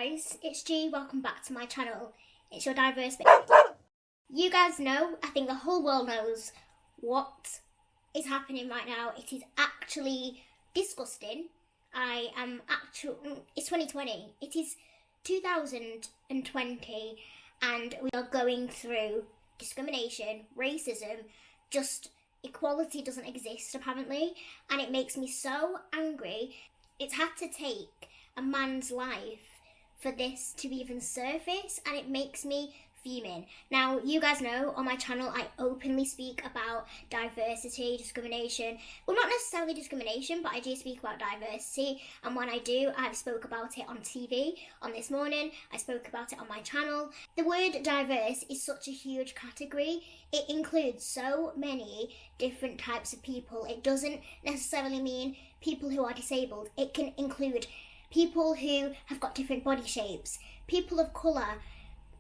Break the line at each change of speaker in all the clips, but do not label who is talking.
guys, it's G, welcome back to my channel. It's your diverse You guys know, I think the whole world knows what is happening right now. It is actually disgusting. It's 2020. It is 2020 and we are going through discrimination, racism, just equality doesn't exist apparently, and it makes me so angry. It's had to take a man's life for this to even surface, and it makes me fuming. Now, you guys know on my channel I openly speak about diversity, discrimination. Well, not necessarily discrimination, but I do speak about diversity, and when I do, I've spoke about it on TV. On This Morning, I spoke about it on my channel. The word diverse is such a huge category. It includes so many different types of people. It doesn't necessarily mean people who are disabled. It can include people who have got different body shapes, people of colour,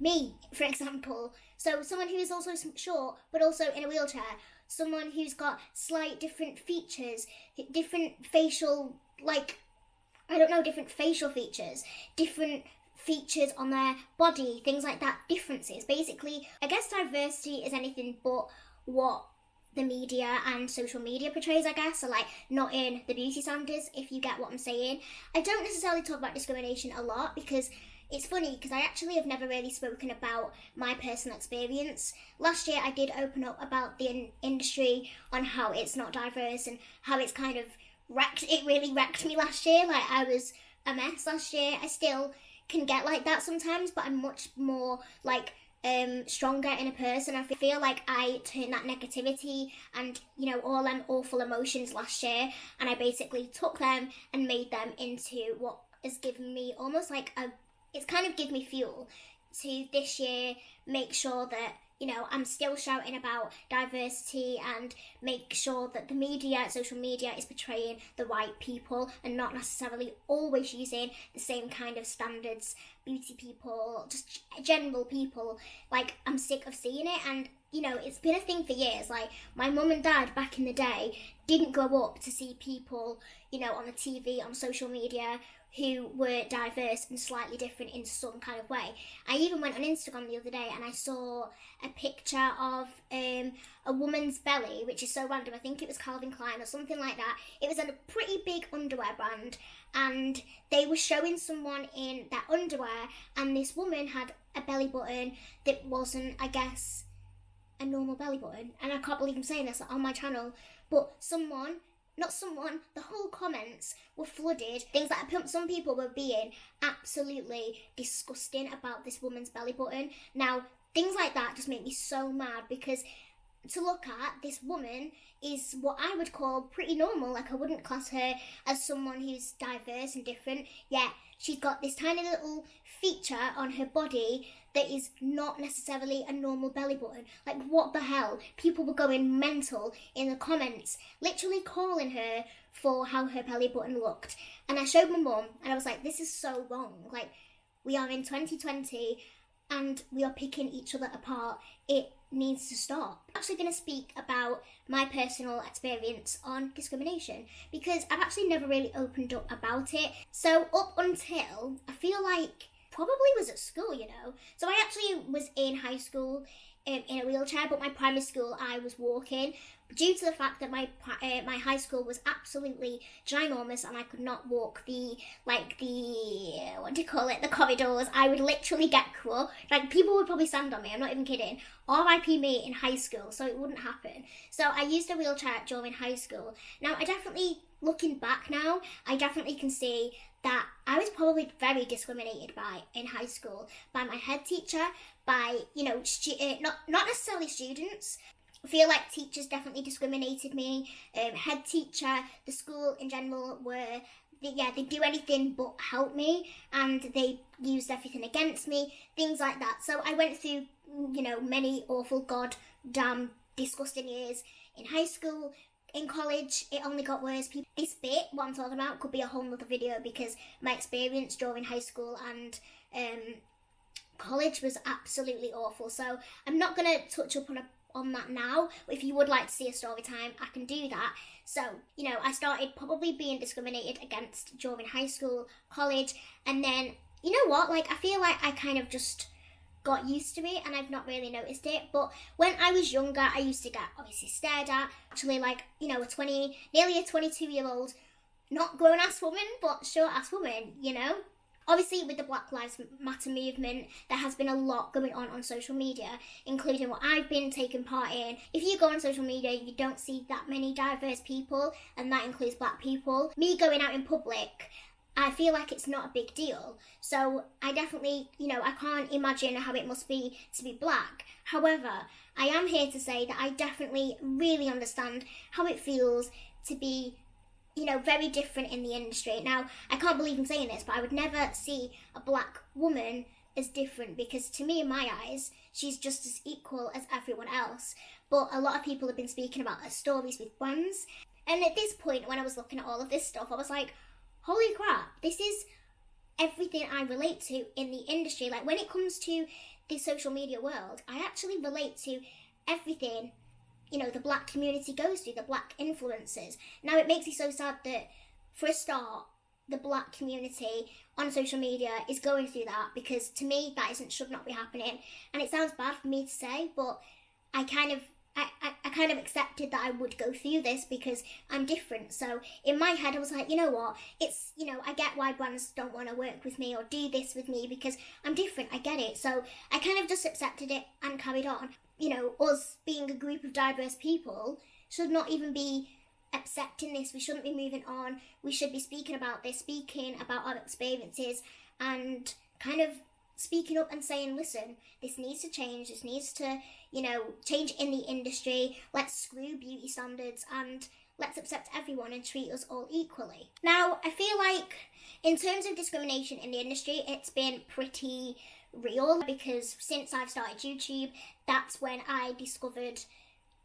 me, for example. So someone who is also short, but also in a wheelchair, someone who's got slight different features, different facial, different facial features, different features on their body, things like that, differences. Basically, I guess diversity is anything but what the media and social media portrays, I guess, so not in the beauty standards, if you get what I'm saying. I don't necessarily talk about discrimination a lot because it's funny, because I actually have never really spoken about my personal experience. Last year I did open up about the industry on how it's not diverse and how it's kind of really wrecked me last year. I was a mess last year. I still can get like that sometimes, but I'm much more stronger in a person. I feel like I turned that negativity and all them awful emotions last year, and I basically took them and made them into what has given me almost it's kind of given me fuel to this year make sure that I'm still shouting about diversity and make sure that the media, social media, is portraying the right people and not necessarily always using the same kind of standards. Beauty people, just general people. I'm sick of seeing it, and it's been a thing for years. My mum and dad back in the day didn't go up to see people, on the TV, on social media, who were diverse and slightly different in some kind of way. I even went on Instagram the other day and I saw a picture of a woman's belly, which is so random. I think it was Calvin Klein or something like that. It was a pretty big underwear brand, and they were showing someone in their underwear, and this woman had a belly button that wasn't, I guess, a normal belly button. And I can't believe I'm saying this on my channel, but the whole comments were flooded. Things like some people were being absolutely disgusting about this woman's belly button. Now, things like that just make me so mad, because to look at, this woman is what I would call pretty normal. I wouldn't class her as someone who's diverse and different, yet she's got this tiny little feature on her body that is not necessarily a normal belly button. What the hell? People were going mental in the comments, literally calling her for how her belly button looked. And I showed my mum and I was like, this is so wrong. We are in 2020 and we are picking each other apart. It needs to stop. I'm actually going to speak about my personal experience on discrimination, because I've actually never really opened up about it. So up until, I feel probably was at school, So I actually was in high school in a wheelchair, but my primary school I was walking. Due to the fact that my high school was absolutely ginormous and I could not walk the corridors, I would literally get crushed. People would probably stand on me, I'm not even kidding. RIP me in high school, so it wouldn't happen. So I used a wheelchair during high school. Now, looking back now, I definitely can see that I was probably very discriminated in high school by my head teacher, by not necessarily students. I feel like teachers definitely discriminated me. Head teacher, the school in general they do anything but help me, and they used everything against me, things like that. So I went through many awful, goddamn, disgusting years in high school. In college, it only got worse. This bit, what I'm talking about, could be a whole nother video, because my experience during high school and college was absolutely awful. So I'm not going to touch up on that now. If you would like to see a story time, I can do that. So, I started probably being discriminated against during high school, college, and then you know what, like, I feel like I kind of just got used to it and I've not really noticed it. But when I was younger, I used to get obviously stared at. Actually, like, you know, nearly a 22-year-old, not grown-ass woman, but short-ass woman, you know? Obviously, with the Black Lives Matter movement, there has been a lot going on social media, including what I've been taking part in. If you go on social media, you don't see that many diverse people, and that includes black people. Me going out in public, I feel like it's not a big deal. So I definitely, you know, I can't imagine how it must be to be black. However, I am here to say that I definitely really understand how it feels to be, you know, very different in the industry. Now, I can't believe I'm saying this, but I would never see a black woman as different, because to me, in my eyes, she's just as equal as everyone else. But a lot of people have been speaking about their stories with brands. And at this point, when I was looking at all of this stuff, I was like, holy crap, this is everything I relate to in the industry. Like, when it comes to the social media world, I actually relate to everything, you know, the black community goes through, the black influencers. Now, it makes me so sad that, for a start, the black community on social media is going through that, because to me, that should not be happening. And it sounds bad for me to say, but I kind of accepted that I would go through this because I'm different. So in my head, I was like, you know what, it's, you know, I get why brands don't want to work with me or do this with me, because I'm different. I get it. So I kind of just accepted it and carried on. You know, us being a group of diverse people should not even be accepting this. We shouldn't be moving on. We should be speaking about this, speaking about our experiences, and kind of speaking up and saying, listen, this needs to change. This needs to, you know, change in the industry. Let's screw beauty standards and let's accept everyone and treat us all equally. Now, I feel like in terms of discrimination in the industry, it's been pretty real, because since I've started YouTube, that's when I discovered,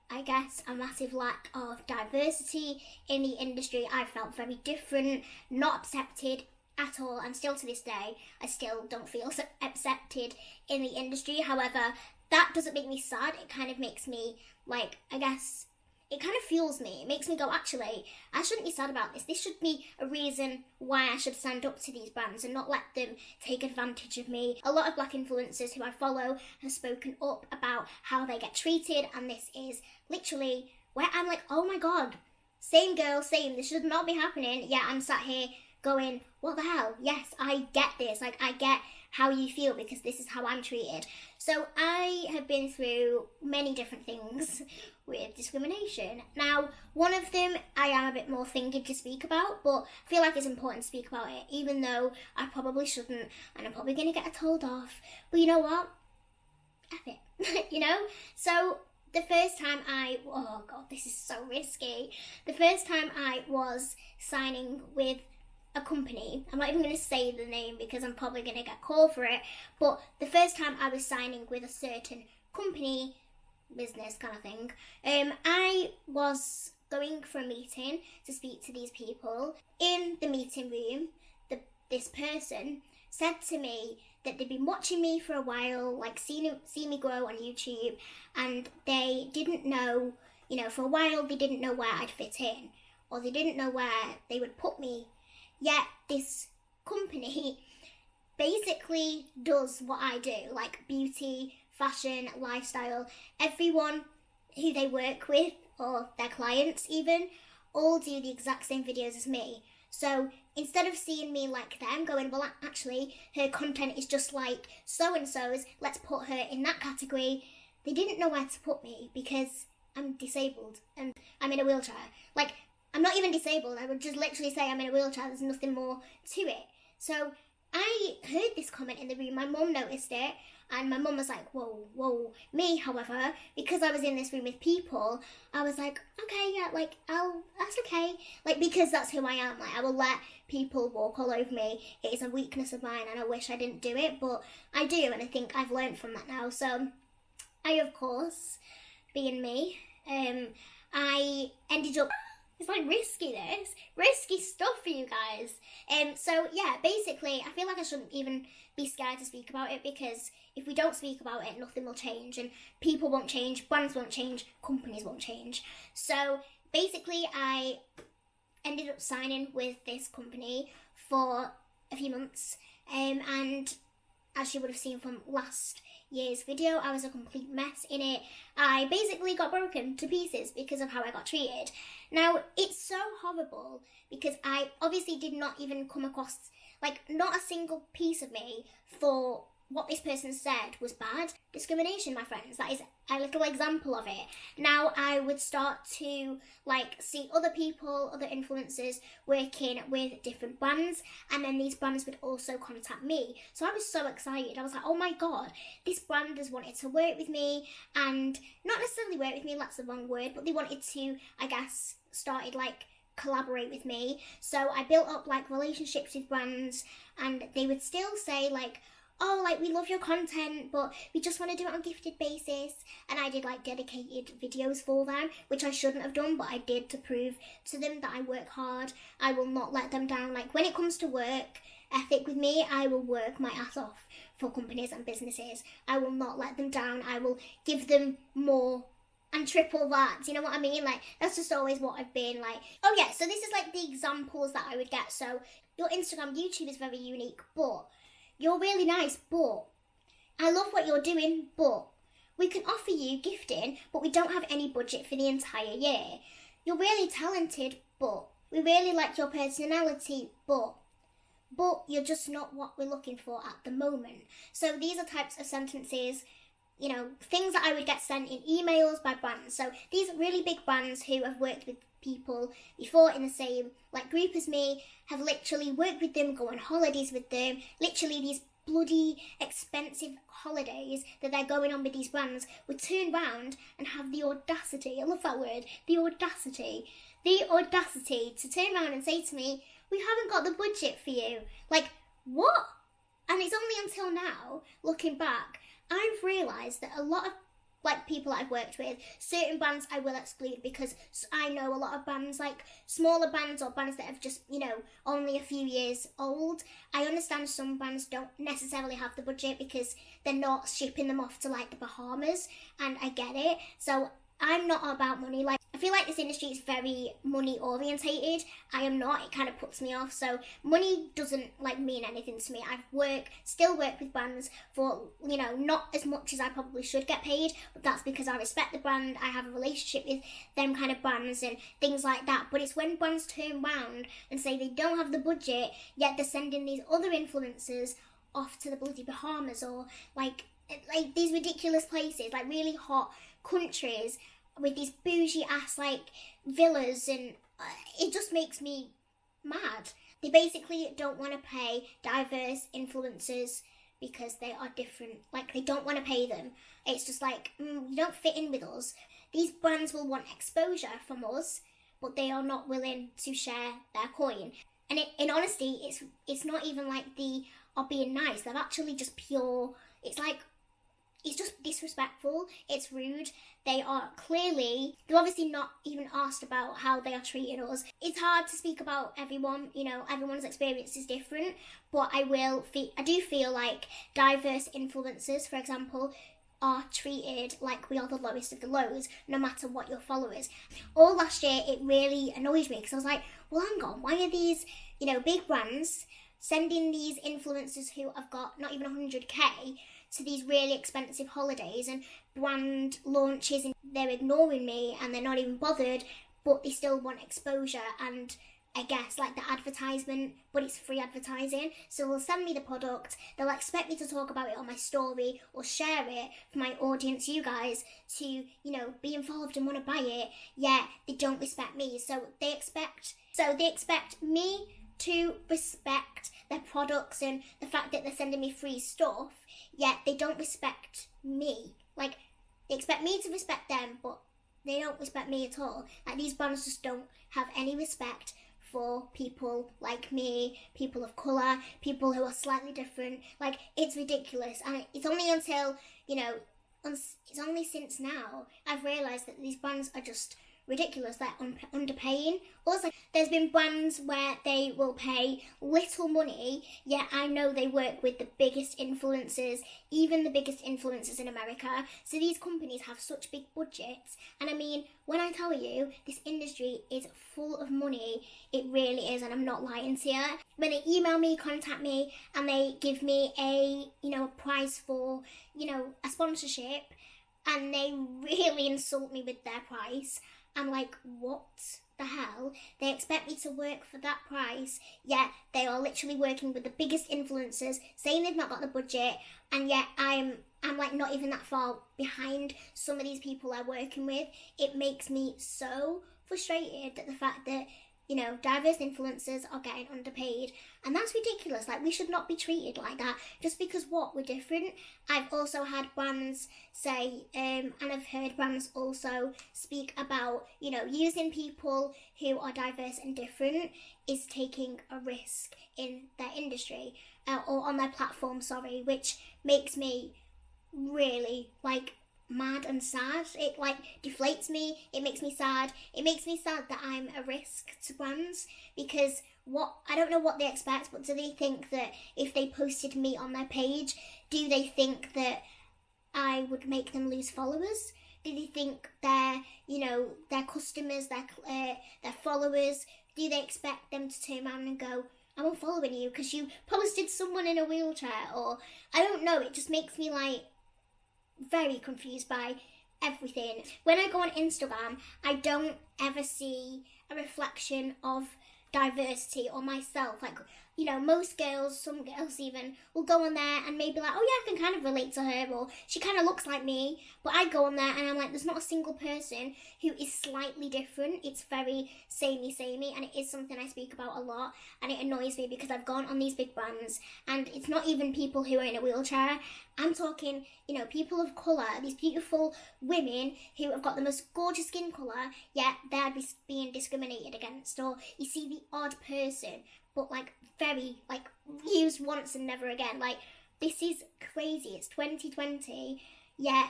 I guess, a massive lack of diversity in the industry. I felt very different, not accepted at all, and still to this day, I still don't feel accepted in the industry. However, that doesn't make me sad. It kind of makes me, like, I guess, it kind of fuels me. It makes me go, actually, I shouldn't be sad about this. This should be a reason why I should stand up to these brands and not let them take advantage of me. A lot of black influencers who I follow have spoken up about how they get treated, and this is literally where I'm like, oh my god, same girl, same, this should not be happening. Yeah, I'm sat here going, what the hell? Yes, I get this. Like, I get how you feel, because this is how I'm treated. So I have been through many different things with discrimination. Now, one of them I am a bit more thinking to speak about, but I feel like it's important to speak about it, even though I probably shouldn't, and I'm probably going to get told off. But you know what? F it. You know? So the first time oh god, this is so risky. The first time I was signing with a company, I'm not even going to say the name because I'm probably going to get called for it, but the first time I was signing with a certain company, business kind of thing, I was going for a meeting to speak to these people. In the meeting room, this person said to me that they'd been watching me for a while, like seen me grow on YouTube, and they didn't know, you know, for a while they didn't know where I'd fit in, or they didn't know where they would put me. Yet this company basically does what I do, like beauty, fashion, lifestyle. Everyone who they work with, or their clients even, all do the exact same videos as me. So instead of seeing me like them, going, well, actually, her content is just like so-and-so's, let's put her in that category, they didn't know where to put me because I'm disabled and I'm in a wheelchair. Like, I'm not even disabled, I would just literally say I'm in a wheelchair, there's nothing more to it. So I heard this comment in the room, my mum noticed it, and my mum was like, whoa. Me, however, because I was in this room with people, I was like, okay, yeah, like, that's okay. Like, because that's who I am, like, I will let people walk all over me. It is a weakness of mine, and I wish I didn't do it, but I do, and I think I've learned from that now. So I, of course, being me, I ended up, it's like risky stuff for you guys. So yeah, basically, I feel like I shouldn't even be scared to speak about it, because if we don't speak about it, nothing will change, and people won't change, brands won't change, companies won't change. So basically, I ended up signing with this company for a few months, And as you would have seen from last year's video, I was a complete mess in it. I basically got broken to pieces because of how I got treated. Now, it's so horrible because I obviously did not even come across, like, not a single piece of me thought what this person said was bad. Discrimination, my friends, that is a little example of it. Now I would start to see other people, other influencers working with different brands, and then these brands would also contact me. So I was so excited. I was like, oh my god, this brand has wanted to work with me, and not necessarily work with me, that's the wrong word, but they wanted to, I guess, started collaborate with me. So I built up relationships with brands, and they would still say oh, we love your content, but we just want to do it on gifted basis. And I did dedicated videos for them, which I shouldn't have done, but I did to prove to them that I work hard. I will not let them down. When it comes to work ethic with me, I will work my ass off for companies and businesses. I will not let them down. I will give them more and triple that. Do you know what I mean? That's just always what I've been Oh yeah, so this is the examples that I would get. So your Instagram, YouTube is very unique, but you're really nice, but I love what you're doing, but we can offer you gifting, but we don't have any budget for the entire year. You're really talented, but we really like your personality, but you're just not what we're looking for at the moment. So these are types of sentences, things that I would get sent in emails by brands. So these really big brands who have worked with people before in the same group as me, have literally worked with them, go on holidays with them, literally these bloody expensive holidays that they're going on with these brands, would turn round and have the audacity, I love that word, the audacity to turn around and say to me, we haven't got the budget for you. What? And it's only until now, looking back, I've realised that a lot of people I've worked with, certain brands I will exclude, because I know a lot of brands, smaller brands or brands that have just, only a few years old. I understand some brands don't necessarily have the budget because they're not shipping them off to the Bahamas, and I get it. So I'm not about money. I feel like this industry is very money orientated. I am not. It kind of puts me off. So money doesn't mean anything to me. Still work with brands for, not as much as I probably should get paid, but that's because I respect the brand. I have a relationship with them kind of brands and things like that. But it's when brands turn round and say they don't have the budget, yet they're sending these other influencers off to the bloody Bahamas, or these ridiculous places, really hot countries with these bougie ass villas, and it just makes me mad. They basically don't want to pay diverse influencers because they are different. They don't want to pay them. It's just you don't fit in with us. These brands will want exposure from us, but they are not willing to share their coin. And in honesty, it's not even they are being nice. They're actually just pure. It's just disrespectful. It's rude. They're obviously not even asked about how they are treating us. It's hard to speak about everyone, everyone's experience is different, but I do feel diverse influencers, for example, are treated like we are the lowest of the lows, no matter what your followers. All last year, it really annoyed me because I was like, well, hang on, why are these, big brands sending these influencers who have got not even 100k to these really expensive holidays and brand launches, and they're ignoring me and they're not even bothered, but they still want exposure and I guess the advertisement, but it's free advertising. So they'll send me the product, they'll expect me to talk about it on my story or share it for my audience, you guys, to be involved and want to buy it, yet they don't respect me. So they expect me to respect their products and the fact that they're sending me free stuff, yet they don't respect me. They expect me to respect them, but they don't respect me at all. These brands just don't have any respect for people like me, people of colour, people who are slightly different. It's ridiculous. And it's only until, it's only since now I've realised that these brands are just ridiculous. They're underpaying. Also, there's been brands where they will pay little money, yet I know they work with the biggest influencers, even the biggest influencers in America. So these companies have such big budgets. And I mean, when I tell you this industry is full of money, it really is, and I'm not lying to you. When they email me, contact me, and they give me a price for, a sponsorship, and they really insult me with their price, I'm like, what the hell? They expect me to work for that price, yet they are literally working with the biggest influencers, saying they've not got the budget, and yet I'm like not even that far behind some of these people I'm working with. It makes me so frustrated that the fact that diverse influencers are getting underpaid, and that's ridiculous. Like, we should not be treated like that just because we're different. I've also had brands say, and I've heard brands also speak about, using people who are diverse and different is taking a risk in their industry, or on their platform, which makes me really mad and sad. It deflates me. It makes me sad. It makes me sad that I'm a risk to brands, because I don't know what they expect, but do they think that if they posted me on their page, do they think that I would make them lose followers? Do they think their customers, their followers, do they expect them to turn around and go, I'm unfollowing you because you posted someone in a wheelchair? Or I don't know, it just makes me very confused by everything. When I go on Instagram, I don't ever see a reflection of diversity or myself. Most girls, some girls even, will go on there and maybe oh yeah, I can kind of relate to her, or she kind of looks like me. But I go on there and I'm like, there's not a single person who is slightly different. It's very samey, and it is something I speak about a lot, and it annoys me because I've gone on these big brands and it's not even people who are in a wheelchair. I'm talking, people of colour, these beautiful women who have got the most gorgeous skin colour, yet they're being discriminated against. Or you see the odd person, but very used once and never again. This is crazy. It's 2020, yet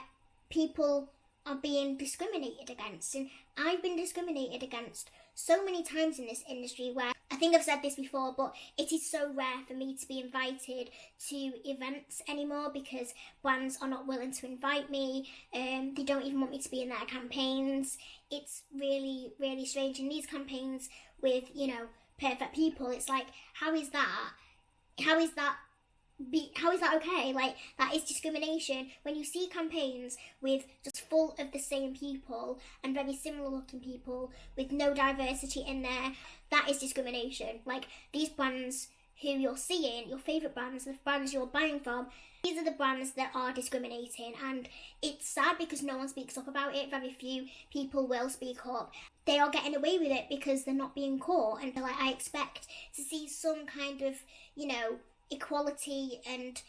people are being discriminated against, and I've been discriminated against so many times in this industry, where I think I've said this before, but it is so rare for me to be invited to events anymore because brands are not willing to invite me. They don't even want me to be in their campaigns. It's really, really strange. In these campaigns with perfect people, it's how is that okay? That is discrimination. When you see campaigns with just full of the same people and very similar looking people with no diversity in there, that is discrimination. These brands who you're seeing, your favourite brands, the brands you're buying from, these are the brands that are discriminating, and it's sad because no one speaks up about it. Very few people will speak up. They are getting away with it because they're not being caught, and I expect to see some kind of, equality and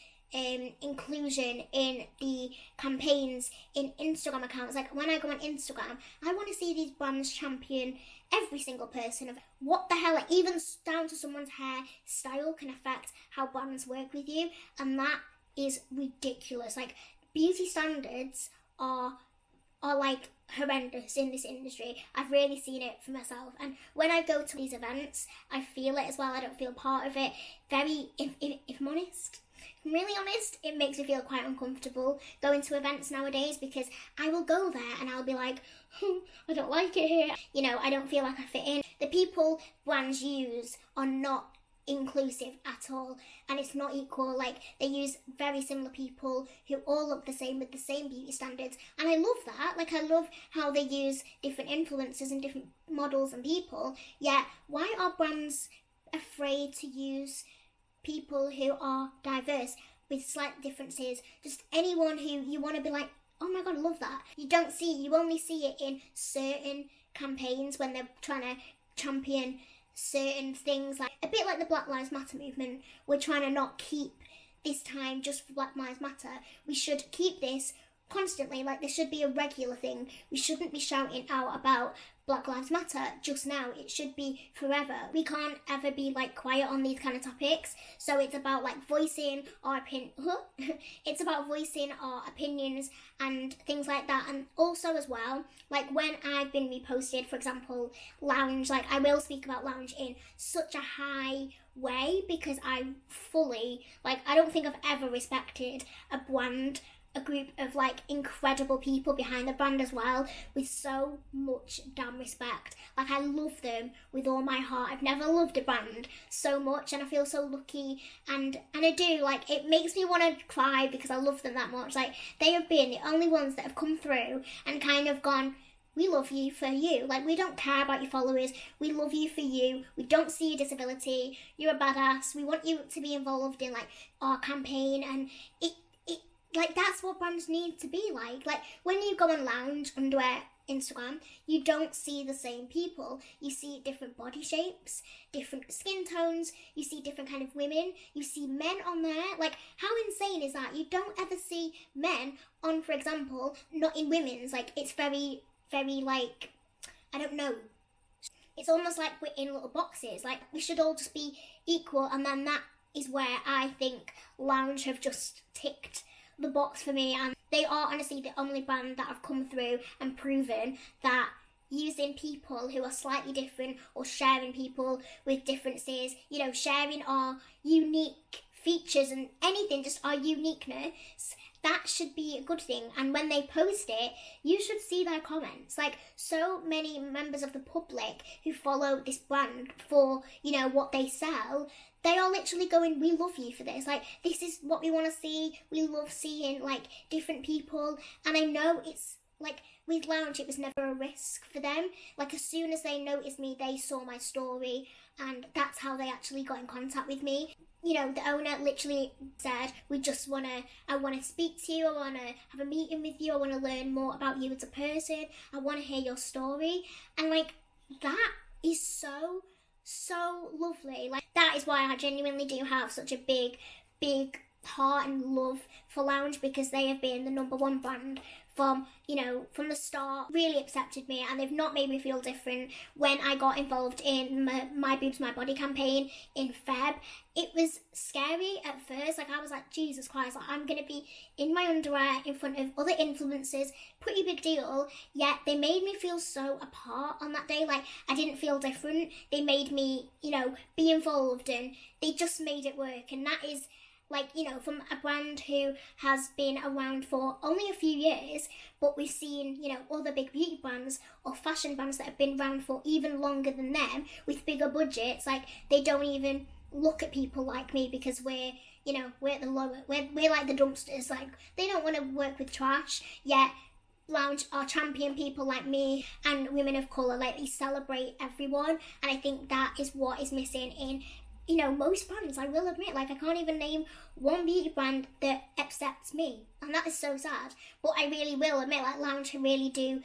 inclusion in the campaigns in Instagram accounts. When I go on Instagram, I want to see these brands champion every single person of what the hell, even down to someone's hairstyle can affect how brands work with you, and that is ridiculous. Beauty standards are horrendous in this industry. I've really seen it for myself, and when I go to these events, I feel it as well. I don't feel part of it. If I'm honest, if I'm really honest, it makes me feel quite uncomfortable going to events nowadays, because I will go there and I'll be like, I don't like it here. I don't feel like I fit in. The people brands use are not inclusive at all, and it's not equal. They use very similar people who all look the same with the same beauty standards, and I love that. I love how they use different influencers and different models and people, yet why are brands afraid to use people who are diverse with slight differences? Just anyone who you want to be like, oh my god, I love that. You only see it in certain campaigns when they're trying to champion certain things, a bit like the Black Lives Matter movement. We're trying to not keep this time just for Black Lives Matter. We should keep this constantly. Like, this should be a regular thing. We shouldn't be shouting out about Black Lives Matter just now. It should be forever. We can't ever be like quiet on these kind of topics. So it's about like voicing our it's about voicing our opinions and things like that. And also as well, like when I've been reposted, for example, Lounge, like I will speak about Lounge in such a high way because I fully, like, I don't think I've ever respected a brand, a group of like incredible people behind the brand as well, with so much damn respect. Like, I love them with all my heart. I've never loved a brand so much, and I feel so lucky, and I do, like, it makes me want to cry because I love them that much. Like, they have been the only ones that have come through and kind of gone, we love you for you. Like, we don't care about your followers. We love you for you. We don't see your disability. You're a badass. We want you to be involved in like our campaign, and it like, that's what brands need to be like. Like, when you go on Lounge underwear Instagram, you don't see the same people. You see different body shapes, different skin tones, you see different kind of women, you see men on there. Like, how insane is that? You don't ever see men on, for example, not in women's. Like, it's very, very, like, I don't know. It's almost like we're in little boxes. Like, we should all just be equal, and then that is where I think Lounge have just ticked the box for me, and they are honestly the only brand that have come through and proven that using people who are slightly different, or sharing people with differences, you know, sharing our unique features and anything, just our uniqueness, that should be a good thing. And when they post it, you should see their comments. Like, so many members of the public who follow this brand for, you know, what they sell, they are literally going, we love you for this. Like, this is what we want to see. We love seeing, like, different people. And I know it's, like, with Lounge, it was never a risk for them. Like, as soon as they noticed me, they saw my story, and that's how they actually got in contact with me. You know, the owner literally said, I want to speak to you, I want to have a meeting with you, I want to learn more about you as a person, I want to hear your story. And, like, that is so lovely. Like, that is why I genuinely do have such a big heart and love for Lounge, because they have been the number one brand from, you know, from the start. Really accepted me, and they've not made me feel different. When I got involved in my Boobs My Body campaign in Feb, it was scary at first. Like, I was like, Jesus Christ, like, I'm gonna be in my underwear in front of other influencers, pretty big deal. Yet they made me feel so apart on that day. Like, I didn't feel different. They made me, you know, be involved, and they just made it work. And that is, like, you know, from a brand who has been around for only a few years, but we've seen, you know, other big beauty brands or fashion brands that have been around for even longer than them with bigger budgets. Like, they don't even look at people like me because we're, you know, we're at the lower, we're like the dumpsters. Like, they don't want to work with trash, yet Lounge are champion people like me and women of colour. Like, they celebrate everyone, and I think that is what is missing in, you know, most brands. I will admit, like, I can't even name one beauty brand that accepts me, and that is so sad. But I really will admit, like, Lounge really do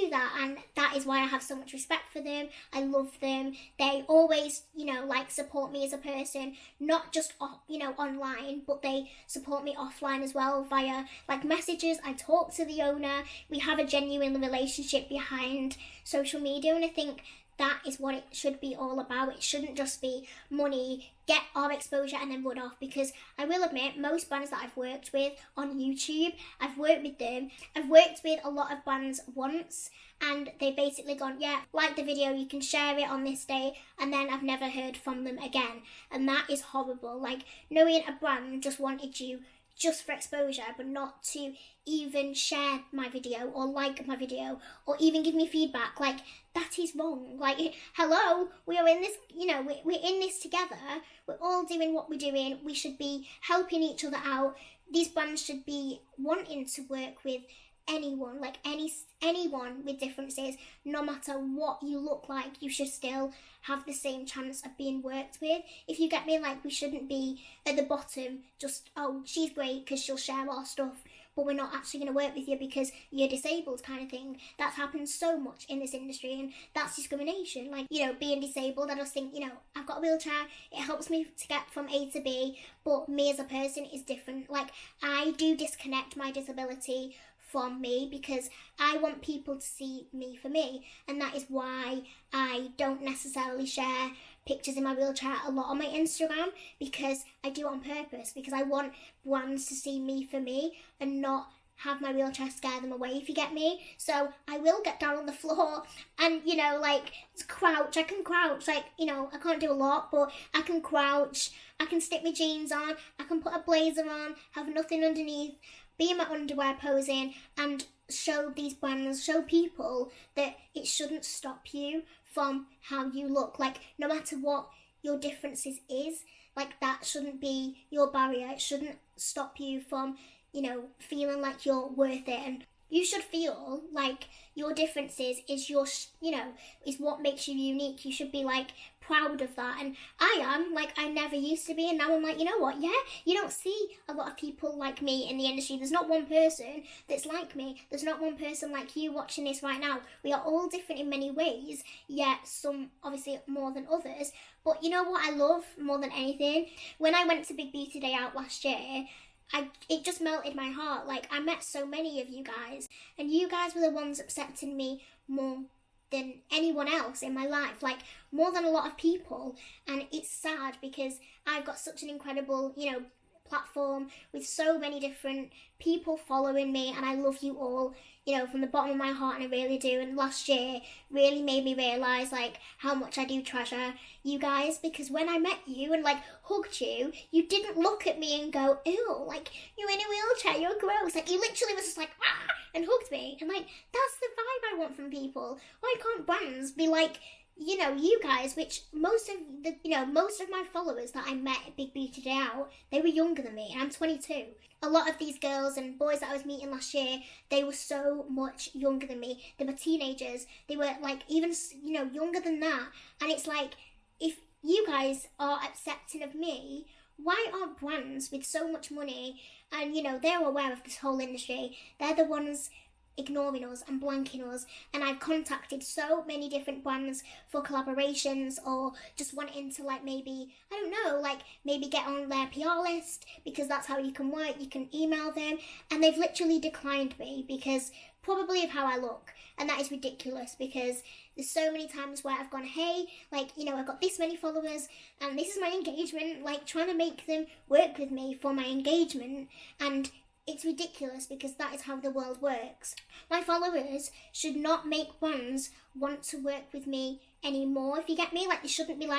that, and that is why I have so much respect for them. I love them. They always, you know, like, support me as a person, not just, you know, online, but they support me offline as well via, like, messages. I talk to the owner. We have a genuine relationship behind social media, and I think that is what it should be all about. It shouldn't just be money, get our exposure and then run off. Because I will admit, most brands that I've worked with on YouTube, I've worked with them. I've worked with a lot of brands once, and they've basically gone, yeah, like the video, you can share it on this day, and then I've never heard from them again. And that is horrible. Like, knowing a brand just wanted you just for exposure, but not to even share my video or like my video or even give me feedback. Like, that is wrong. Like, hello, we are in this, you know, we're in this together. We're all doing what we're doing. We should be helping each other out. These brands should be wanting to work with anyone, like anyone with differences. No matter what you look like, you should still have the same chance of being worked with. If you get me, like, we shouldn't be at the bottom just, oh, she's great because she'll share our stuff, but we're not actually going to work with you because you're disabled, kind of thing. That happens so much in this industry, and that's discrimination. Like, you know, being disabled, I just think, you know, I've got a wheelchair, it helps me to get from A to B, but me as a person is different. Like, I do disconnect my disability from me, because I want people to see me for me, and that is why I don't necessarily share pictures in my wheelchair a lot on my Instagram, because I do it on purpose, because I want brands to see me for me and not have my wheelchair scare them away, if you get me. So I will get down on the floor and, crouch. I can crouch, I can't do a lot, but I can crouch, I can stick my jeans on, I can put a blazer on, have nothing underneath, be in my underwear posing, and show these brands, show people that it shouldn't stop you from how you look. Like, no matter what your differences is, like, that shouldn't be your barrier. It shouldn't stop you from feeling like you're worth it. And you should feel like your differences is is what makes you unique. You should be proud of that. And I am, I never used to be, and now I'm you know what, you don't see a lot of people like me in the industry. There's not one person that's like me. There's not one person like you watching this right now. We are all different in many ways, yet some obviously more than others. But you know what I love more than anything? When I went to Big Beauty Day Out last year, it just melted my heart. I met so many of you guys, and you guys were the ones accepting me more than anyone else in my life, more than a lot of people. And it's sad because I've got such an incredible, platform with so many different people following me, and I love you all, from the bottom of my heart, and I really do. And last year really made me realise how much I do treasure you guys, because when I met you and hugged you, you didn't look at me and go, ew, you're in a wheelchair, you're gross. You literally was just ah, and hugged me. And that's the vibe I want from people. Why can't brands be you guys, which most of my followers that I met at Big Beauty Day Out, they were younger than me, and I'm 22. A lot of these girls and boys that I was meeting last year, they were so much younger than me. They were teenagers. They were even, younger than that. And it's if you guys are accepting of me, why aren't brands with so much money, and, they're aware of this whole industry, they're the ones ignoring us and blanking us? And I've contacted so many different brands for collaborations, or just wanting to maybe, I don't know, maybe get on their PR list, because that's how you can work. You can email them, and they've literally declined me because probably of how I look. And that is ridiculous, because there's so many times where I've gone, hey, I've got this many followers and this is my engagement, trying to make them work with me for my engagement, and it's ridiculous, because that is how the world works. My followers should not make brands want to work with me anymore, if you get me. They shouldn't be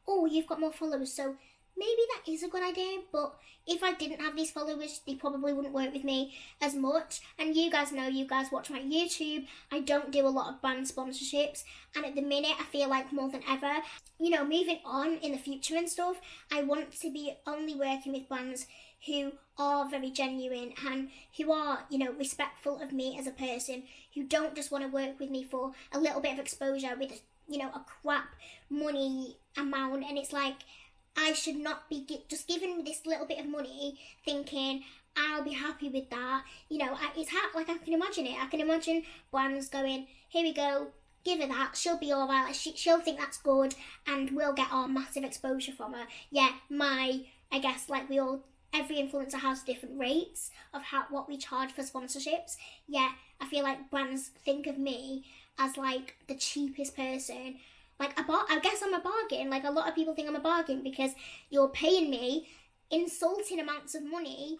oh, you've got more followers, so maybe that is a good idea. But if I didn't have these followers, they probably wouldn't work with me as much. And you guys know, you guys watch my YouTube, I don't do a lot of brand sponsorships. And at the minute, I feel more than ever, moving on in the future and stuff, I want to be only working with brands who are very genuine and who are, respectful of me as a person, who don't just want to work with me for a little bit of exposure with, a crap money amount. And it's I should not be just given this little bit of money thinking I'll be happy with that. It's I can imagine it. I can imagine brands going, here we go, give her that, she'll be alright, she'll think that's good, and we'll get our massive exposure from her. Yeah, I guess every influencer has different rates of what we charge for sponsorships. Yeah, I feel brands think of me as the cheapest person. I guess I'm a bargain. A lot of people think I'm a bargain, because you're paying me insulting amounts of money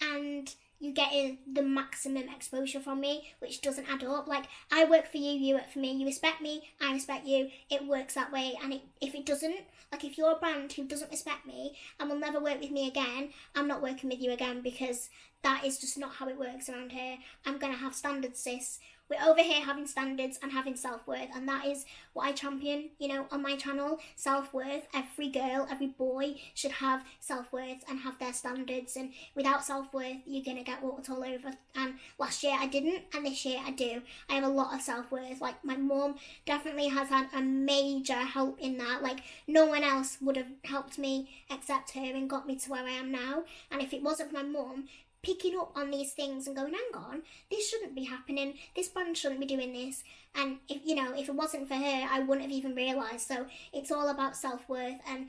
and you get the maximum exposure from me, which doesn't add up. I work for you, you work for me, you respect me, I respect you. It works that way. And if it doesn't, if you're a brand who doesn't respect me and will never work with me again, I'm not working with you again, because that is just not how it works around here. I'm going to have standards, sis. We're over here having standards and having self-worth, and that is what I champion, on my channel. Self-worth. Every girl, every boy should have self-worth and have their standards, and without self-worth, you're going to get walked all over. And last year I didn't, and this year I do. I have a lot of self-worth. My mum definitely has had a major help in that. No one else would have helped me except her and got me to where I am now. And if it wasn't for my mum picking up on these things and going, hang on, this shouldn't be happening, this brand shouldn't be doing this, and if it wasn't for her, I wouldn't have even realised. So it's all about self-worth and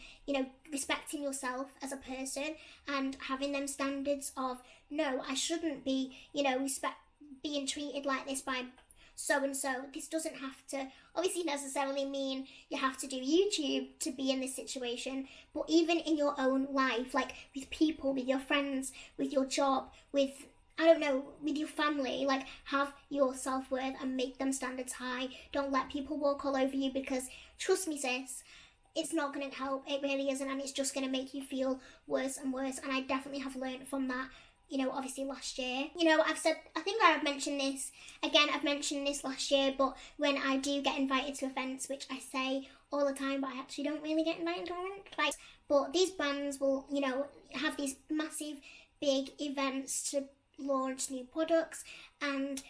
respecting yourself as a person, and having them standards of, no, I shouldn't be being treated like this by so and so. This doesn't have to obviously necessarily mean you have to do YouTube to be in this situation, but even in your own life, like with people, with your friends, with your job, with, I don't know, with your family, like have your self-worth and make them standards high. Don't let people walk all over you, because trust me sis, it's not going to help. It really isn't, and it's just going to make you feel worse and worse. And I definitely have learned from that, you know, obviously last year. You know, I think I've mentioned this, again, I've mentioned this last year, but when I do get invited to events, which I say all the time, but I actually don't really get invited to events, like, but these brands will, you know, have these massive, big events to launch new products, and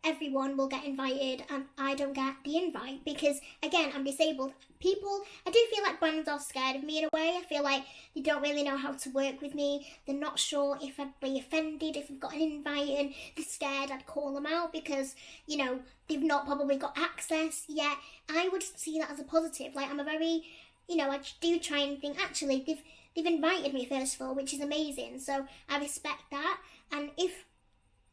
everyone will get invited and I don't get the invite because, again, I'm disabled. People, I do feel like brands are scared of me in a way. I feel like they don't really know how to work with me. They're not sure if I'd be offended if I've got an invite, and they're scared I'd call them out because, you know, they've not probably got access yet. I would see that as a positive. Like, I'm a very, you know, I do try and think, actually, they've invited me first of all, which is amazing. So I respect that. And if,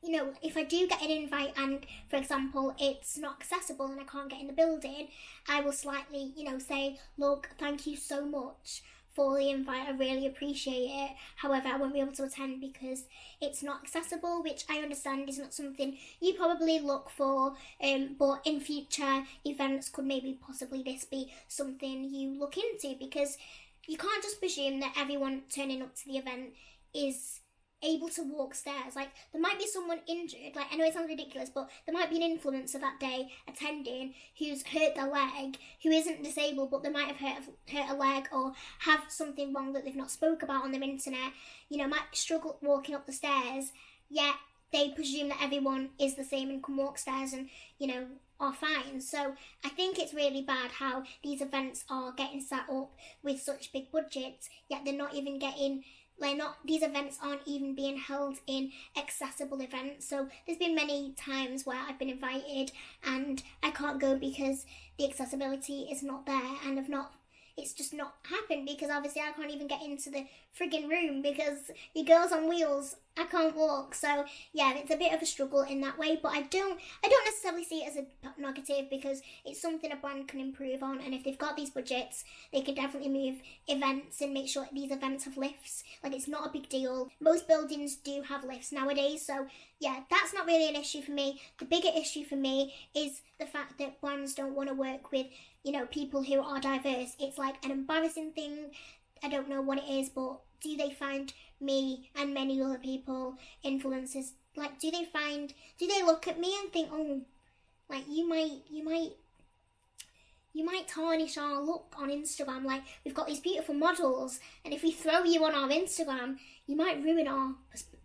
you know, if I do get an invite and, for example, it's not accessible and I can't get in the building, I will slightly, you know, say, look, thank you so much for the invite, I really appreciate it. However, I won't be able to attend because it's not accessible, which I understand is not something you probably look for, but in future events could maybe possibly this be something you look into, because you can't just presume that everyone turning up to the event is able to walk stairs. Like, there might be someone injured, like, I know it sounds ridiculous, but there might be an influencer that day attending who's hurt their leg, who isn't disabled, but they might have hurt a leg or have something wrong that they've not spoke about on their internet, you know, might struggle walking up the stairs, yet they presume that everyone is the same and can walk stairs and, you know, are fine. So I think it's really bad how these events are getting set up with such big budgets, yet they're not even getting, these events aren't even being held in accessible events. So there's been many times where I've been invited and I can't go because the accessibility is not there, and it's just not happened because obviously I can't even get into the friggin' room because your girl's on wheels, I can't walk. So yeah, it's a bit of a struggle in that way, but I don't necessarily see it as a negative because it's something a brand can improve on, and if they've got these budgets, they can definitely move events and make sure these events have lifts. Like, it's not a big deal. Most buildings do have lifts nowadays, so yeah, that's not really an issue for me. The bigger issue for me is the fact that brands don't want to work with, you know, people who are diverse. It's like an embarrassing thing. I don't know what it is, but do they find me and many other people, influencers, like, do they look at me and think, oh, like, you might tarnish our look on Instagram, like, we've got these beautiful models, and if we throw you on our Instagram, you might ruin our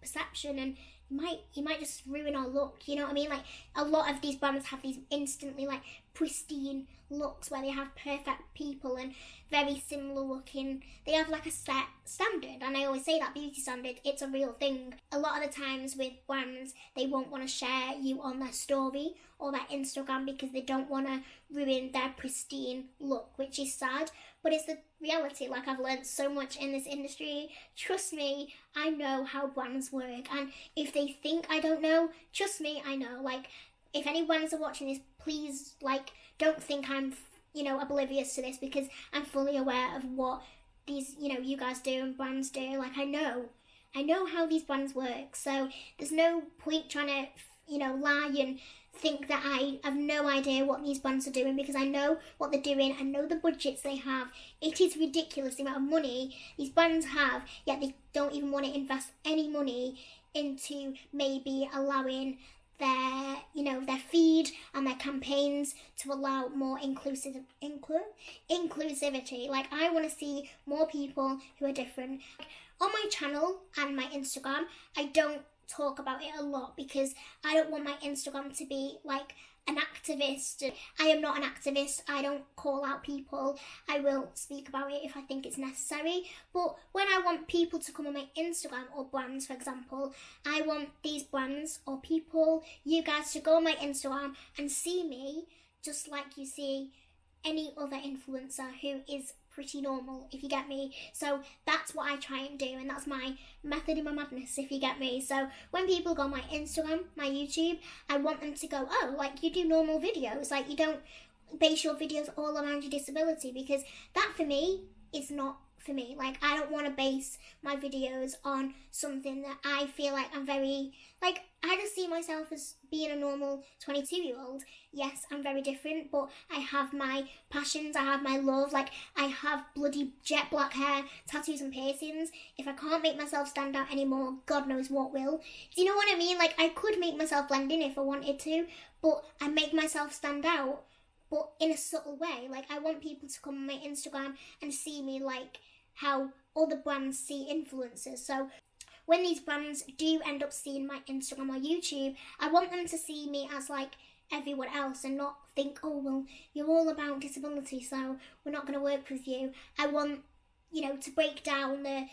perception, and you might just ruin our look, you know what I mean? Like, a lot of these brands have these instantly, like, pristine looks where they have perfect people and very similar looking. They have like a set standard, and I always say that beauty standard, it's a real thing. A lot of the times with brands, they won't want to share you on their story or their Instagram because they don't want to ruin their pristine look, which is sad, but it's the reality. Like, I've learned so much in this industry. Trust me, I know how brands work, and if they think I don't know, trust me, I know. Like, if any brands are watching this, please, like, don't think I'm, you know, oblivious to this, because I'm fully aware of what these, you know, you guys do and brands do. Like, I know how these brands work, so there's no point trying to, you know, lie and think that I have no idea what these brands are doing, because I know what they're doing. I know the budgets they have. It is ridiculous the amount of money these brands have, yet they don't even want to invest any money into maybe allowing their, you know, their feed and their campaigns to allow more inclusivity. Like, I want to see more people who are different. On my channel and my Instagram, I don't talk about it a lot because I don't want my Instagram to be like an activist. I am not an activist. I don't call out people. I will speak about it if I think it's necessary. But when I want people to come on my Instagram, or brands, for example, I want these brands or people, you guys, to go on my Instagram and see me just like you see any other influencer who is pretty normal, if you get me. So that's what I try and do, and that's my method in my madness, if you get me. So when people go on my Instagram, my YouTube, I want them to go, oh, like, you do normal videos, like, you don't base your videos all around your disability, because that for me is not for me. Like, I don't want to base my videos on something that I feel like I'm very, like, I just see myself as being a normal 22-year-old. Yes, I'm very different, but I have my passions, I have my love, like, I have bloody jet black hair, tattoos and piercings. If I can't make myself stand out anymore, God knows what will. Do you know what I mean? Like, I could make myself blend in if I wanted to, but I make myself stand out, but in a subtle way. Like, I want people to come on my Instagram and see me like how other brands see influencers. So when these brands do end up seeing my Instagram or YouTube, I want them to see me as like everyone else and not think, oh, well, you're all about disability, so we're not going to work with you. I want, you know, to break down the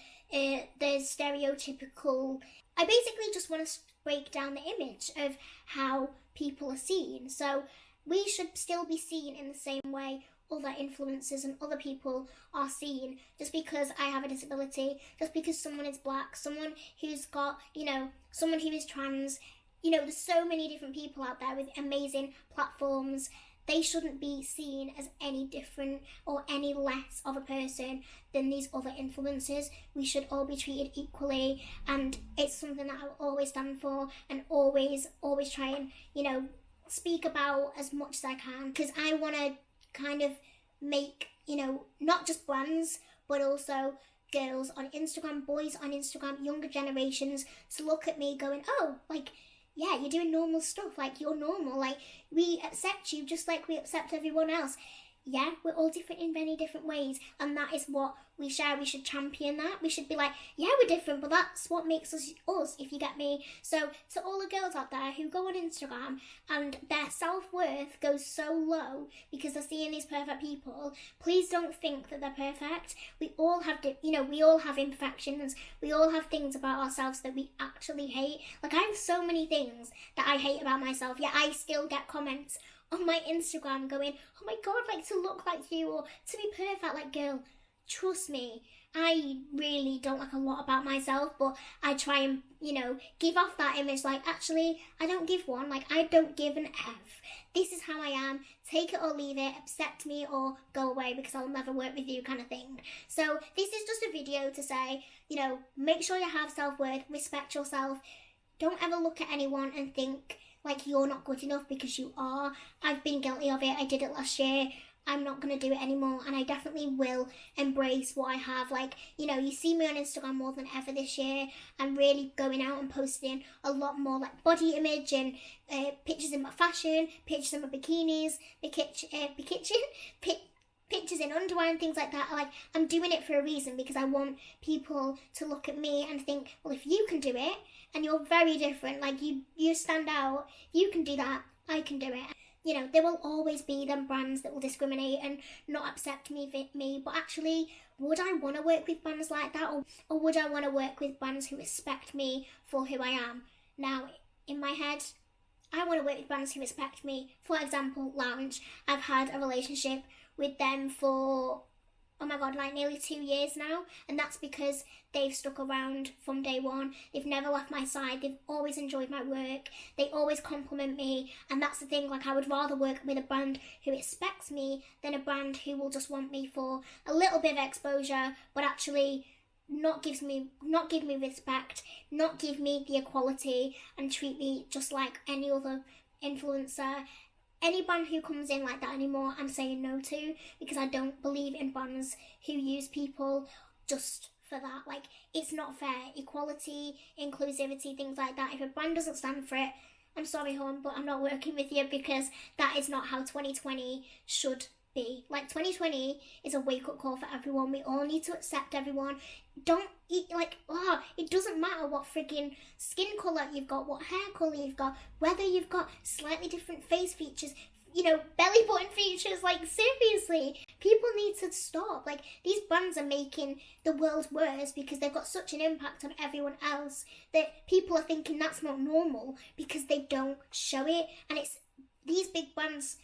stereotypical. I basically just want to break down the image of how people are seen. So we should still be seen in the same way other influencers and other people are seen. Just because I have a disability, just because someone is black, someone who's got, you know, someone who is trans, you know, there's so many different people out there with amazing platforms. They shouldn't be seen as any different or any less of a person than these other influencers. We should all be treated equally, and it's something that I'll always stand for and always try and, you know, speak about as much as I can, because I want to kind of make, you know, not just brands, but also girls on Instagram, boys on Instagram, younger generations to look at me going, oh, like, yeah, you're doing normal stuff, like, you're normal, like, we accept you just like we accept everyone else. Yeah, we're all different in many different ways, and that is what we share. We should champion that. We should be like, yeah, we're different, but that's what makes us us, if you get me. So to all the girls out there who go on Instagram and their self-worth goes so low because they're seeing these perfect people, please don't think that they're perfect. We all have, we all have imperfections. We all have things about ourselves that we actually hate. Like, I have so many things that I hate about myself, yet I still get comments on my Instagram going, oh my God, like, to look like you or to be perfect. Like, girl, trust me, I really don't like a lot about myself, but I try and, you know, give off that image. Like, actually, I don't give one. Like, I don't give an F. This is how I am. Take it or leave it. Accept me or go away because I'll never work with you, kind of thing. So this is just a video to say, you know, make sure you have self-worth, respect yourself. Don't ever look at anyone and think like you're not good enough, because you are. I've been guilty of it. I did it last year. I'm not going to do it anymore, and I definitely will embrace what I have. Like, you know, you see me on Instagram more than ever this year. I'm really going out and posting a lot more like body image and pictures in my fashion, pictures in my bikinis, pictures in underwear and things like that. Like, I'm doing it for a reason, because I want people to look at me and think, well, if you can do it, and you're very different, like, you stand out, you can do that, I can do it. You know, there will always be them brands that will discriminate and not accept me, but actually, would I want to work with brands like that, or would I want to work with brands who respect me for who I am? Now, in my head, I want to work with brands who respect me. For example, Lounge. I've had a relationship with them for, oh my God, like nearly 2 years now, and that's because they've stuck around from day one. They've never left my side. They've always enjoyed my work. They always compliment me, and that's the thing. Like, I would rather work with a brand who expects me than a brand who will just want me for a little bit of exposure, but actually not give me respect, not give me the equality, and treat me just like any other influencer. Any brand who comes in like that anymore, I'm saying no to, because I don't believe in brands who use people just for that. Like, it's not fair. Equality, inclusivity, things like that. If a brand doesn't stand for it, I'm sorry, hon, but I'm not working with you, because that is not how 2020 should be. Like, 2020 is a wake-up call for everyone. We all need to accept everyone. Don't eat, like, it doesn't matter what friggin' skin colour you've got, what hair colour you've got, whether you've got slightly different face features, you know, belly button features. Like, seriously, people need to stop. Like, these brands are making the world worse because they've got such an impact on everyone else that people are thinking that's not normal because they don't show it. And it's these big brands,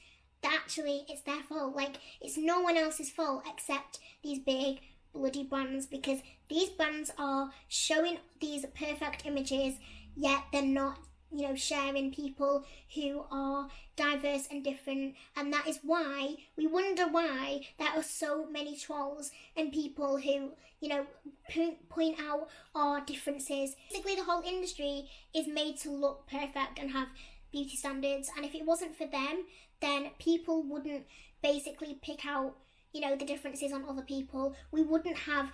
that actually it's their fault. Like, it's no one else's fault except these big bloody brands, because these brands are showing these perfect images, yet they're not, you know, sharing people who are diverse and different. And that is why we wonder why there are so many trolls and people who, you know, point out our differences. Basically, the whole industry is made to look perfect and have beauty standards, and if it wasn't for them, then people wouldn't basically pick out, you know, the differences on other people. We wouldn't have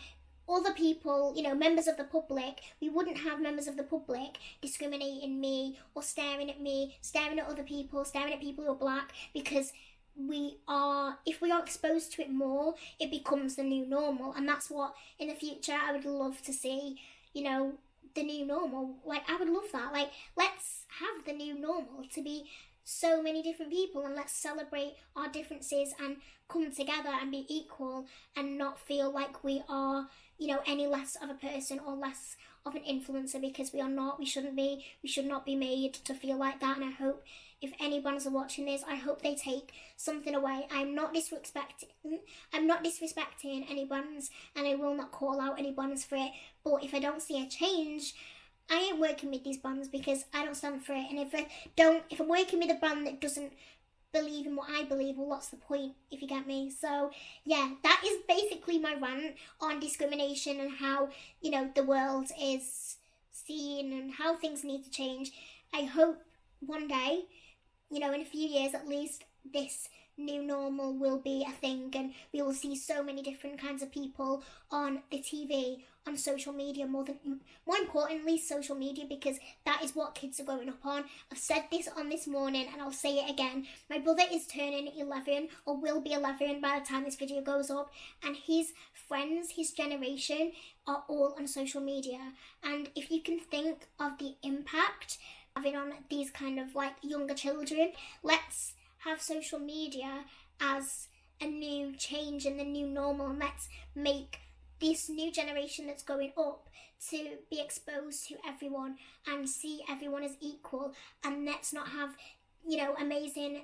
other people, you know, members of the public, we wouldn't have members of the public discriminating me or staring at me, staring at other people, staring at people who are black, because if we are exposed to it more, it becomes the new normal. And that's what, in the future, I would love to see, you know, the new normal. Like, I would love that. Like, let's have the new normal to be so many different people, and let's celebrate our differences and come together and be equal and not feel like we are, you know, any less of a person or less of an influencer, because we are not. We shouldn't be. We should not be made to feel like that. And I hope if any brands are watching this, I hope they take something away. I'm not disrespecting any brands, and I will not call out any brands for it. But if I don't see a change, I ain't working with these brands, because I don't stand for it. And if I'm working with a brand that doesn't believe in what I believe, well, what's the point, if you get me? So yeah, that is basically my rant on discrimination and how, you know, the world is seen and how things need to change. I hope one day, you know, in a few years at least, this new normal will be a thing, and we will see so many different kinds of people on the TV, on social media, more importantly social media, because that is what kids are growing up on. I've said this on This Morning, and I'll say it again. My brother is turning 11, or will be 11 by the time this video goes up, and his friends, his generation, are all on social media. And if you can think of the impact having on these kind of like younger children, let's have social media as a new change and the new normal, and let's make this new generation that's growing up to be exposed to everyone and see everyone as equal. And let's not have, you know,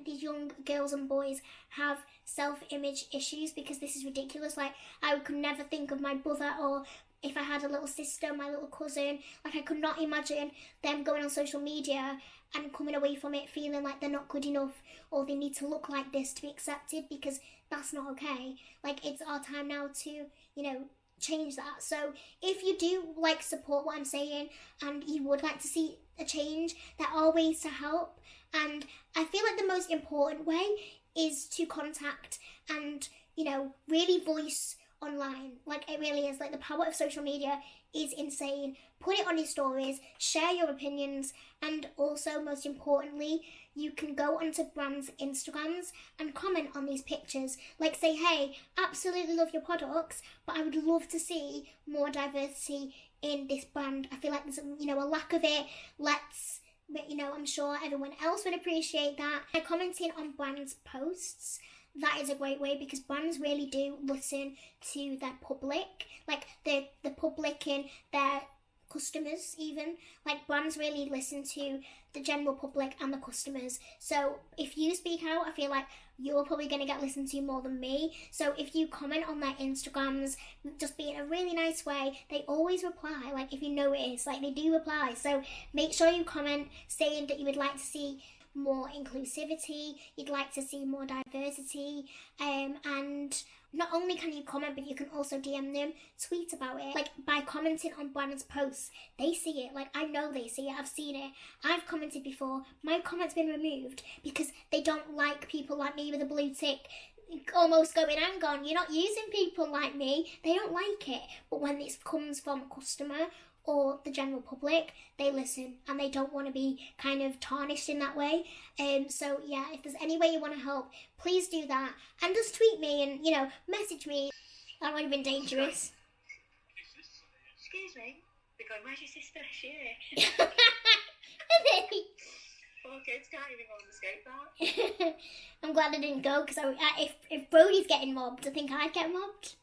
these young girls and boys have self-image issues, because this is ridiculous. Like, I could never think of my brother, or if I had a little sister, my little cousin, like, I could not imagine them going on social media and coming away from it feeling like they're not good enough, or they need to look like this to be accepted, because that's not okay. Like, it's our time now to, you know, change that. So if you do like support what I'm saying and you would like to see a change, there are ways to help. And I feel like the most important way is to contact and, you know, really voice online. Like, it really is. Like, the power of social media is insane. Put it on your stories, share your opinions, and also, most importantly, you can go onto brands' Instagrams and comment on these pictures. Like, say, hey, absolutely love your products, but I would love to see more diversity in this brand. I feel like there's, you know, a lack of it. You know, I'm sure everyone else would appreciate that. By commenting on brands' posts, that is a great way, because brands really do listen to their public, like the public and their customers even. Like, brands really listen to the general public and the customers. So if you speak out, I feel like you're probably going to get listened to more than me. So if you comment on their Instagrams, just be in a really nice way, they always reply. Like, if you notice, like, they do reply. So make sure you comment saying that you would like to see more inclusivity, you'd like to see more diversity, and not only can you comment, but you can also DM them, tweet about it. Like, by commenting on brands' posts, they see it. Like, I know they see it, I've seen it. I've commented before, my comment's been removed because they don't like people like me with a blue tick almost going, hang on, you're not using people like me. They don't like it. But when this comes from a customer or the general public, they listen, and they don't want to be kind of tarnished in that way. So yeah, if there's any way you want to help, please do that, and just tweet me and, you know, message me. That would have been dangerous.
Excuse me, they're going, where's your sister? Is she here? Poor kids can't even go on the skate park.
I'm glad I didn't go, because if Brody's getting mobbed, I think I'd get mobbed.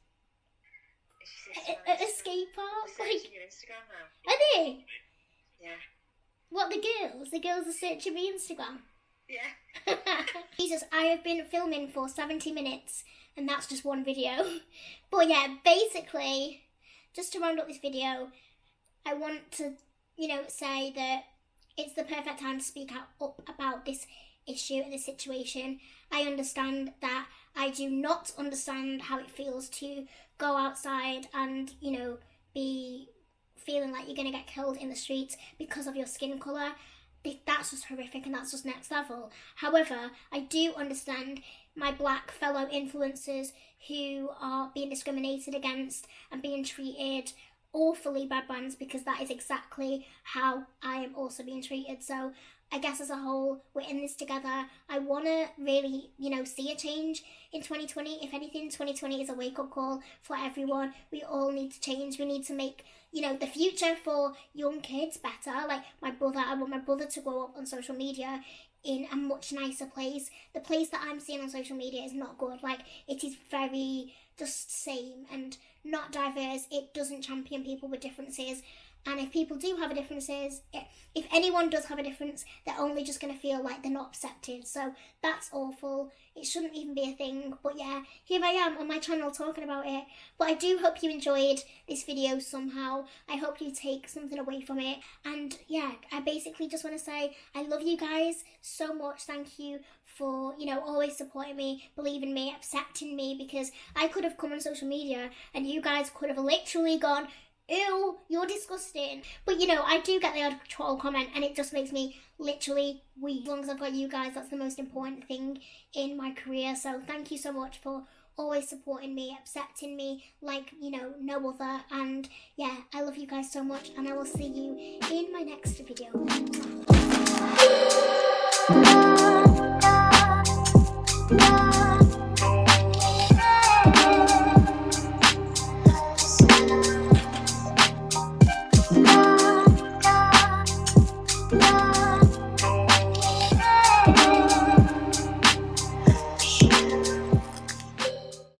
At a skate park?
They're searching your Instagram now.
Are they?
Yeah.
What, the girls? The girls are searching my Instagram?
Yeah.
Jesus, I have been filming for 70 minutes and that's just one video. But yeah, basically, just to round up this video, I want to, say that it's the perfect time to speak up about this issue and this situation. I understand that I do not understand how it feels to go outside and, be feeling like you're going to get killed in the streets because of your skin colour. That's just horrific and that's just next level. However, I do understand my black fellow influencers who are being discriminated against and being treated awfully by brands, because that is exactly how I am also being treated. So I guess as a whole, we're in this together. I want to really, see a change in 2020. If anything, 2020 is a wake-up call for everyone. We all need to change. We need to make, the future for young kids better. Like my brother, I want my brother to grow up on social media in a much nicer place. The place that I'm seeing on social media is not good. Like, it is very just same and not diverse. It doesn't champion people with differences. And if people do have differences, if anyone does have a difference, they're only just going to feel like they're not accepted. So that's awful. It shouldn't even be a thing. But yeah, here I am on my channel talking about it. But I do hope you enjoyed this video somehow. I hope you take something away from it. And yeah, I basically just want to say I love you guys so much. Thank you for, always supporting me, believing me, accepting me, because I could have come on social media and you guys could have literally gone, ew, you're disgusting. But I do get the odd troll comment and it just makes me literally weep. As long as I've got you guys, that's the most important thing in my career. So thank you so much for always supporting me, accepting me like, no other. And yeah, I love you guys so much and I will see you in my next video.